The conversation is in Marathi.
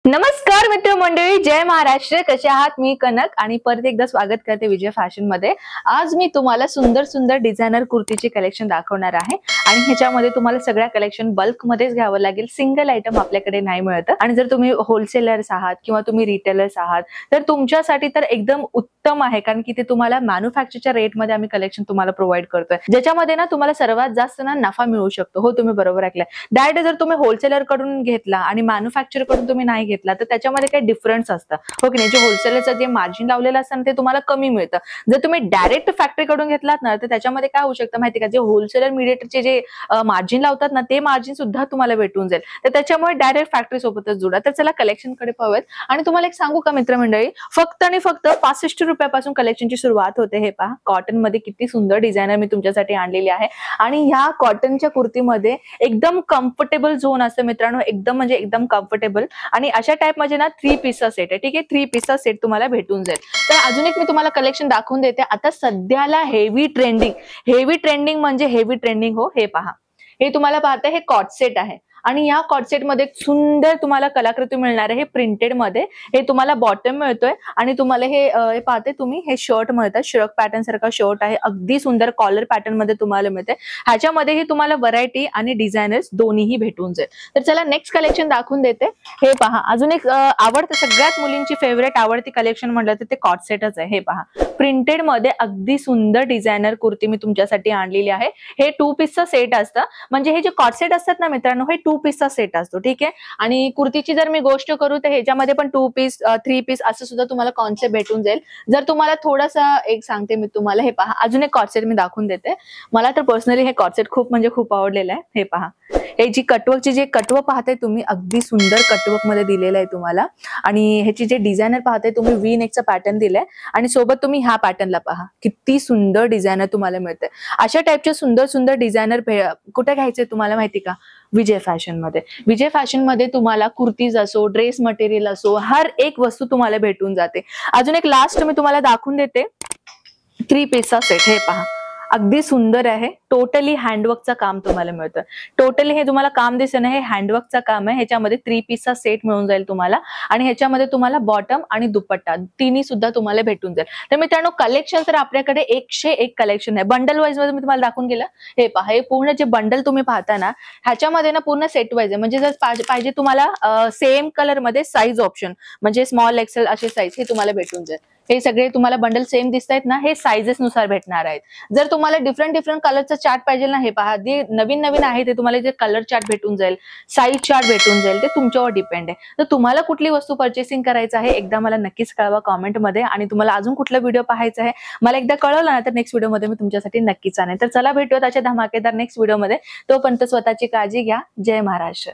नमस्कार मित्रमंडळी, जय महाराष्ट्र. कसे आहात? मी कनक आणि परत एकदा स्वागत करते विजय फॅशन मध्ये. आज मी तुम्हाला सुंदर सुंदर डिझायनर कुर्तीचे कलेक्शन दाखवणार आहे आणि ह्याच्यामध्ये तुम्हाला सगळ्या कलेक्शन बल्क मध्येच घ्यावं लागेल. सिंगल आयटम आपल्याकडे नाही मिळत. आणि जर तुम्ही होलसेलर्स आहात किंवा तुम्ही रिटेलर्स आहात तर तुमच्यासाठी तर एकदम उत्तम आहे, कारण की ते तुम्हाला मॅन्युफॅक्चरच्या रेट मध्ये आम्ही कलेक्शन तुम्हाला प्रोव्हाइड करतोय, ज्याच्यामध्ये ना तुम्हाला सर्वात जास्त ना नफा मिळू शकतो. हो, तुम्ही बरोबर ऐकलंय. डायरेक्ट जर तुम्ही होलसेलर कडून घेतला आणि मॅन्युफॅक्चर कडून तुम्ही नाही घेतला तर त्याच्यामध्ये काही डिफरन्स असतं, हो की नाही. जे होलसेलरचं जे मार्जिन लावलेलं असतं ते तुम्हाला कमी मिळतं. जर तुम्ही डायरेक्ट फॅक्टरी कडून घेतलात ना तर त्याच्यामध्ये काय होऊ शकतं माहिती का, जे होलसेलर मीडिएटरचे जे मार्जिन लावतात ना ते मार्जिन सुद्धा तुम्हाला भेटून जाईल. तर त्याच्यामुळे डायरेक्ट फॅक्टरी सोबतच जोडा. तर चला कलेक्शन कडे पाहूयात. आणि तुम्हाला एक सांगू का मित्रमंडळी, फक्त आणि फक्त 65 रुपयापासून कलेक्शनची सुरुवात होते. हे पहा, कॉटन मध्ये किती सुंदर डिझायनर मी तुमच्यासाठी आणलेली आहे. आणि ह्या कॉटनच्या कुर्तीमध्ये एकदम कम्फर्टेबल झोन असतं मित्रांनो, एकदम म्हणजे एकदम कम्फर्टेबल. आणि अशा टाइप मध्ये ना 3 पीसचा सेट आहे. ठीक आहे, 3 पीसचा सेट तुम्हाला भेटून जाईल. तर अजून एक मी तुम्हाला कलेक्शन दाखवून देते. आता सध्याला हेवी ट्रेंडिंग म्हणजे हेवी ट्रेंडिंग, हो. हे पहा, हे तुम्हाला पाहता हे कॉट सेट आहे. आणि या कॉट सेट मध्ये सुंदर तुम्हाला कलाकृती मिळणार आहे. हे प्रिंटेड मध्ये हे तुम्हाला बॉटम मिळतोय आणि तुम्हाला हे पाहते तुम्ही हे शर्ट मिळतात. श्रग पॅटर्न सारखा शर्ट आहे, अगदी सुंदर कॉलर पॅटर्न मध्ये तुम्हाला मिळते. ह्याच्यामध्येही तुम्हाला व्हरायटी आणि डिझायनर्स दोन्हीही भेटून जाईल. तर चला नेक्स्ट कलेक्शन दाखवून देते. हे पहा, अजून एक आवडतं, सगळ्यात मुलींची फेवरेट आवडती कलेक्शन म्हटलं तर ते कॉट सेटच आहे. हे पहा, प्रिंटेड मध्ये अगदी सुंदर डिझायनर कुर्ती मी तुमच्यासाठी आणलेली आहे. हे 2 पीसचा सेट असतं. म्हणजे हे जे कॉट सेट असतात ना मित्रांनो, हे 2 पीसचा सेट असतो. ठीक आहे. आणि कुर्तीची जर मी गोष्ट करू तर ह्याच्यामध्ये पण 2 पीस 3 पीस असं सुद्धा तुम्हाला कॉन्सेप्ट भेटून जाईल. जर तुम्हाला थोडासा एक सांगते मी तुम्हाला, हे पहा, अजून एक कॉट सेट मी दाखवून देते. मला तर पर्सनली हे कॉट सेट खूप म्हणजे खूप आवडलेलं आहे. हे पहा, हे जी कटवर्कची जे कटवर्क पाहताय तुम्ही, अगदी सुंदर कटवर्क मध्ये दिलेलं आहे तुम्हाला. आणि ह्याची जे डिझायनर पाहताय तुम्ही, व्ही नेकचा पॅटर्न दिलाय आणि सोबत तुम्ही ह्या पॅटर्नला पहा, किती सुंदर डिझायनर तुम्हाला मिळते. अशा टाइपचे सुंदर सुंदर डिझायनर कुठे घ्यायचे तुम्हाला माहिती का? विजय फॅशन मध्ये. विजय फॅशन मध्ये तुम्हाला कुर्तीज असो, ड्रेस मटेरियल असो, हर एक वस्तू तुम्हाला भेटून जाते. अजून एक लास्ट मी तुम्हाला दाखवून देते, 3 पीसचा सेट. हे पहा, अगदी सुंदर आहे. टोटली हँडवर्कचं काम तुम्हाला मिळतं. टोटली हे तुम्हाला काम दिसेल ना, हे हँडवर्कचं काम आहे. ह्याच्यामध्ये 3 पीसचा सेट मिळून जाईल तुम्हाला. आणि ह्याच्यामध्ये तुम्हाला बॉटम आणि दुपट्टा तिन्ही सुद्धा तुम्हाला भेटून जाईल. तर मित्रांनो, कलेक्शन तर आपल्याकडे 101 कलेक्शन आहे. बंडल वाईज मध्ये मी तुम्हाला दाखवून गेलं. हे पहा, हे पूर्ण जे बंडल तुम्ही पाहता ना, ह्याच्यामध्ये ना पूर्ण सेट वाईज आहे. म्हणजे जर पाहिजे तुम्हाला सेम कलर मध्ये साईज ऑप्शन, म्हणजे स्मॉल एक्सेल असे साईज हे तुम्हाला भेटून जाईल. हे सगळे तुम्हाला बंडल सेम दिसत आहेत ना, हे साइजेस नुसार भेटणार आहेत. जर तुम्हाला डिफरंट कलरचा चार्ट पाहिजे ना, हे पहा, जे नवीन आहे ते तुम्हाला जे कलर चार्ट भेटून जाईल, साईज चार्ट भेटून जाईल, ते तुमच्यावर डिपेंड आहे. तर तुम्हाला कुठली वस्तू परचेसिंग करायचं आहे एकदा मला नक्कीच कळवा कॉमेंट मध्ये. आणि तुम्हाला अजून कुठला व्हिडिओ पाहायचा आहे मला एकदा कळवलं ना तर नेक्स्ट व्हिडिओ मध्ये मी तुमच्यासाठी नक्कीच आणेन. तर चला भेटूयात अशा धमाकेदार नेक्स्ट व्हिडिओ मध्ये. तोपर्यंत स्वतःची काळजी घ्या. जय महाराष्ट्र.